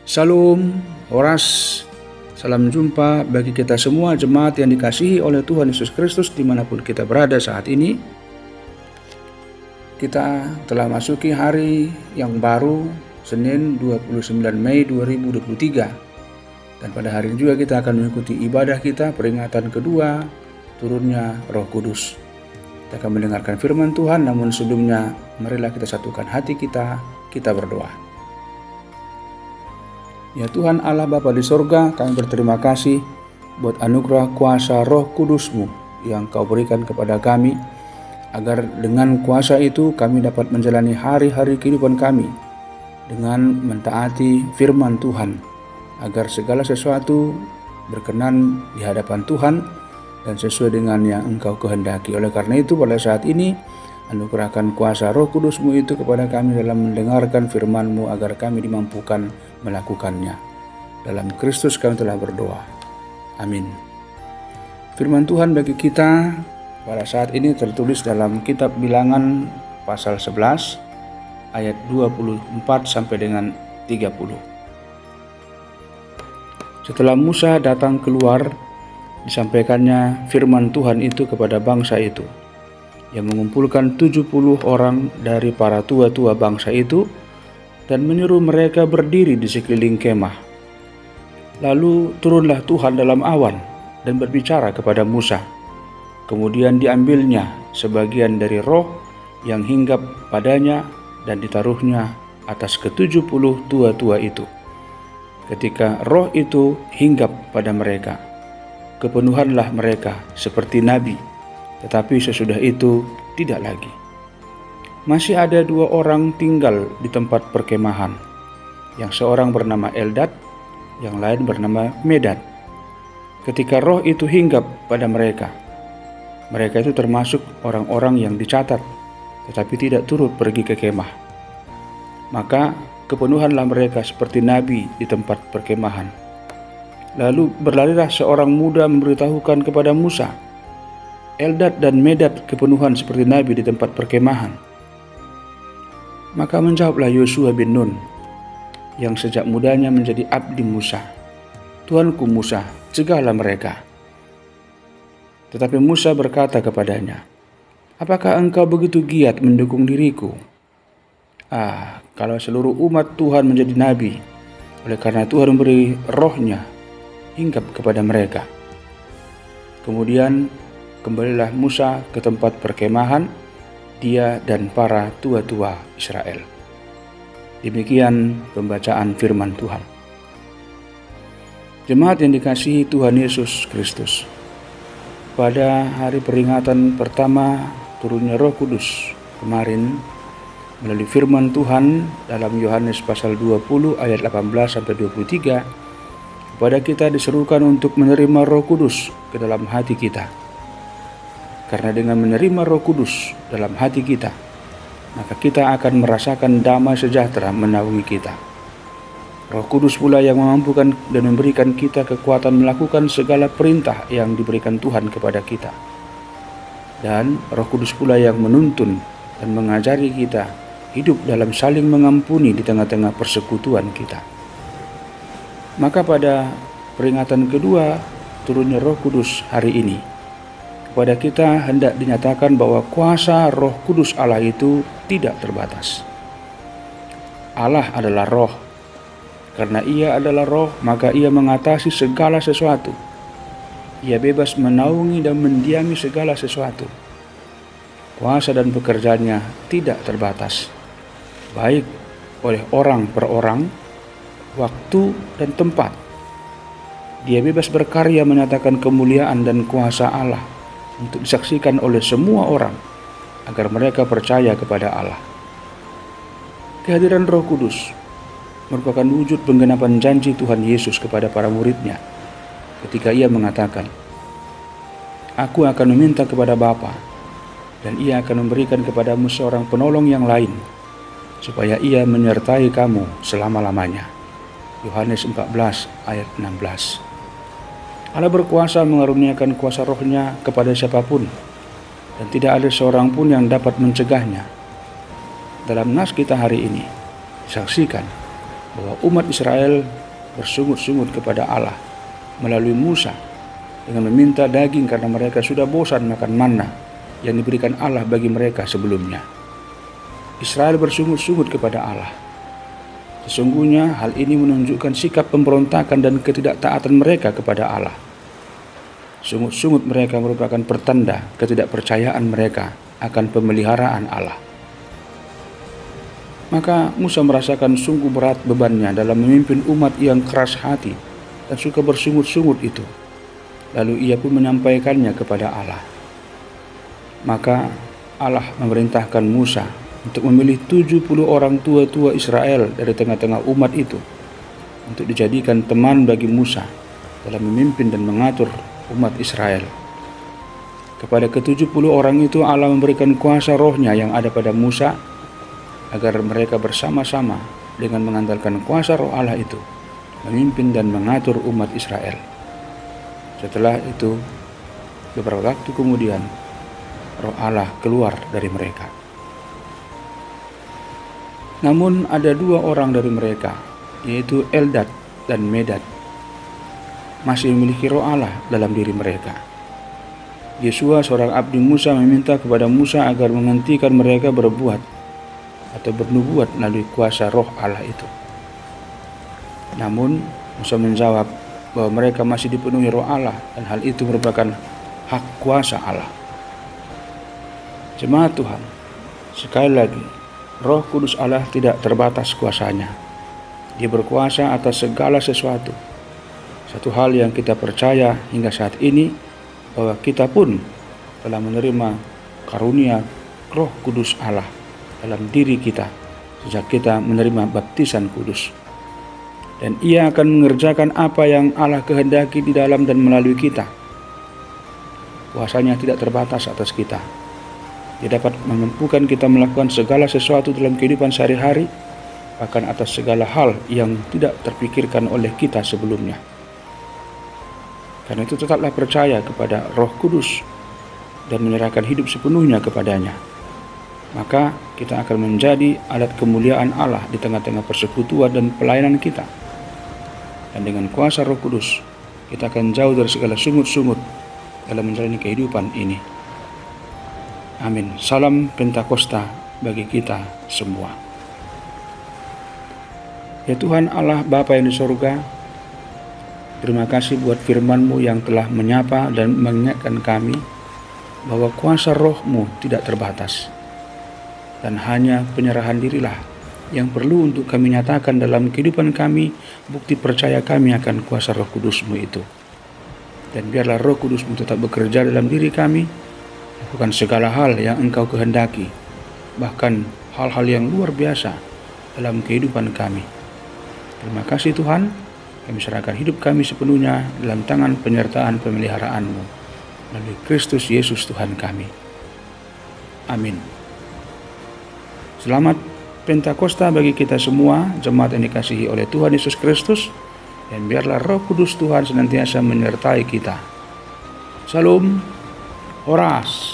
Salam, Horas, salam jumpa bagi kita semua jemaat yang dikasihi oleh Tuhan Yesus Kristus dimanapun kita berada saat ini. Kita telah masuki hari yang baru, Senin 29 Mei 2023. Dan pada hari ini juga kita akan mengikuti ibadah kita, peringatan kedua turunnya Roh Kudus. Kita akan mendengarkan firman Tuhan, namun sebelumnya marilah kita satukan hati kita berdoa. Ya Tuhan Allah Bapa di sorga, kami berterima kasih buat anugerah kuasa Roh Kudus-Mu yang Kau berikan kepada kami, agar dengan kuasa itu kami dapat menjalani hari-hari kehidupan kami dengan mentaati firman Tuhan, agar segala sesuatu berkenan di hadapan Tuhan dan sesuai dengan yang Engkau kehendaki. Oleh karena itu pada saat ini anugerahkan kuasa Roh Kudus-Mu itu kepada kami dalam mendengarkan firman-Mu agar kami dimampukan melakukannya. Dalam Kristus kami telah berdoa. Amin. Firman Tuhan bagi kita pada saat ini tertulis dalam kitab Bilangan pasal 11 ayat 24 sampai dengan 30. Setelah Musa datang keluar, disampaikannya firman Tuhan itu kepada bangsa itu, yang mengumpulkan 70 orang dari para tua-tua bangsa itu dan menyuruh mereka berdiri di sekeliling kemah. Lalu turunlah Tuhan dalam awan dan berbicara kepada Musa. Kemudian diambilnya sebagian dari roh yang hinggap padanya dan ditaruhnya atas ke-70 tua-tua itu. Ketika roh itu hinggap pada mereka, kepenuhanlah mereka seperti nabi, tetapi sesudah itu tidak lagi. Masih ada 2 orang tinggal di tempat perkemahan, yang seorang bernama Eldad, yang lain bernama Medad. Ketika roh itu hinggap pada mereka, mereka itu termasuk orang-orang yang dicatat, tetapi tidak turut pergi ke kemah. Maka kepenuhanlah mereka seperti nabi di tempat perkemahan. Lalu berlarilah seorang muda memberitahukan kepada Musa, Eldad dan Medad kepenuhan seperti nabi di tempat perkemahan. Maka menjawablah Yosua bin Nun, yang sejak mudanya menjadi abdi Musa, Tuanku Musa, cegahlah mereka. Tetapi Musa berkata kepadanya, apakah engkau begitu giat mendukung diriku? Kalau seluruh umat Tuhan menjadi nabi, oleh karena Tuhan memberi rohnya hinggap kepada mereka. Kemudian kembalilah Musa ke tempat perkemahan, dia dan para tua-tua Israel. Demikian pembacaan firman Tuhan. Jemaat yang dikasihi Tuhan Yesus Kristus, pada hari peringatan pertama turunnya Roh Kudus kemarin, melalui firman Tuhan dalam Yohanes pasal 20 ayat 18 sampai 23, kepada kita diserukan untuk menerima Roh Kudus ke dalam hati kita. Karena dengan menerima Roh Kudus dalam hati kita, maka kita akan merasakan damai sejahtera menaungi kita. Roh Kudus pula yang memampukan dan memberikan kita kekuatan melakukan segala perintah yang diberikan Tuhan kepada kita. Dan Roh Kudus pula yang menuntun dan mengajari kita hidup dalam saling mengampuni di tengah-tengah persekutuan kita. Maka pada peringatan kedua turunnya Roh Kudus hari ini, kepada kita hendak dinyatakan bahwa kuasa Roh Kudus Allah itu tidak terbatas. Allah adalah roh. Karena Ia adalah roh, maka Ia mengatasi segala sesuatu. Ia bebas menaungi dan mendiami segala sesuatu. Kuasa dan pekerjaannya tidak terbatas, baik oleh orang per orang, waktu dan tempat. Dia bebas berkarya menyatakan kemuliaan dan kuasa Allah untuk disaksikan oleh semua orang, agar mereka percaya kepada Allah. Kehadiran Roh Kudus merupakan wujud penggenapan janji Tuhan Yesus kepada para murid-Nya ketika Ia mengatakan, Aku akan meminta kepada Bapa, dan Ia akan memberikan kepadamu seorang penolong yang lain, supaya Ia menyertai kamu selama-lamanya. Yohanes 14 ayat 16. Allah berkuasa mengaruniakan kuasa rohnya kepada siapapun, dan tidak ada seorang pun yang dapat mencegahnya. Dalam nas kita hari ini disaksikan bahwa umat Israel bersungut-sungut kepada Allah melalui Musa dengan meminta daging karena mereka sudah bosan makan manna yang diberikan Allah bagi mereka sebelumnya. Israel bersungut-sungut kepada Allah. Sesungguhnya hal ini menunjukkan sikap pemberontakan dan ketidaktaatan mereka kepada Allah. Sungut-sungut mereka merupakan pertanda ketidakpercayaan mereka akan pemeliharaan Allah. Maka Musa merasakan sungguh berat bebannya dalam memimpin umat yang keras hati dan suka bersungut-sungut itu. Lalu ia pun menyampaikannya kepada Allah. Maka Allah memerintahkan Musa untuk memilih 70 orang tua-tua Israel dari tengah-tengah umat itu untuk dijadikan teman bagi Musa dalam memimpin dan mengatur umat Israel. Kepada ke-70 orang itu Allah memberikan kuasa rohnya yang ada pada Musa agar mereka bersama-sama dengan mengandalkan kuasa roh Allah itu memimpin dan mengatur umat Israel. Setelah itu, beberapa waktu kemudian, roh Allah keluar dari mereka. Namun ada 2 orang dari mereka, yaitu Eldad dan Medad, masih memiliki roh Allah dalam diri mereka. Yesua, seorang abdi Musa, meminta kepada Musa agar menghentikan mereka berbuat atau bernubuat melalui kuasa roh Allah itu. Namun Musa menjawab bahwa mereka masih dipenuhi roh Allah dan hal itu merupakan hak kuasa Allah. Jemaat Tuhan, sekali lagi, Roh Kudus Allah tidak terbatas kuasanya. Dia berkuasa atas segala sesuatu. Satu hal yang kita percaya hingga saat ini, bahwa kita pun telah menerima karunia Roh Kudus Allah dalam diri kita sejak kita menerima baptisan kudus. Dan ia akan mengerjakan apa yang Allah kehendaki di dalam dan melalui kita. Kuasanya tidak terbatas atas kita. Dia dapat memampukan kita melakukan segala sesuatu dalam kehidupan sehari-hari, bahkan atas segala hal yang tidak terpikirkan oleh kita sebelumnya. Karena itu tetaplah percaya kepada Roh Kudus dan menyerahkan hidup sepenuhnya kepadanya. Maka kita akan menjadi alat kemuliaan Allah di tengah-tengah persekutuan dan pelayanan kita. Dan dengan kuasa Roh Kudus, kita akan jauh dari segala sungut-sungut dalam menjalani kehidupan ini. Amin. Salam Pentakosta bagi kita semua. Ya Tuhan Allah Bapa yang di surga, terima kasih buat firman-Mu yang telah menyapa dan mengingatkan kami bahwa kuasa Roh-Mu tidak terbatas. Dan hanya penyerahan dirilah yang perlu untuk kami nyatakan dalam kehidupan kami, bukti percaya kami akan kuasa Roh Kudus-Mu itu. Dan biarlah Roh Kudus-Mu tetap bekerja dalam diri kami, lakukan segala hal yang Engkau kehendaki, bahkan hal-hal yang luar biasa dalam kehidupan kami. Terima kasih Tuhan, kami serahkan hidup kami sepenuhnya dalam tangan penyertaan pemeliharaan-Mu, melalui Kristus Yesus Tuhan kami. Amin. Selamat Pentakosta bagi kita semua, jemaat yang dikasihi oleh Tuhan Yesus Kristus, dan biarlah Roh Kudus Tuhan senantiasa menyertai kita. Salam, Horas.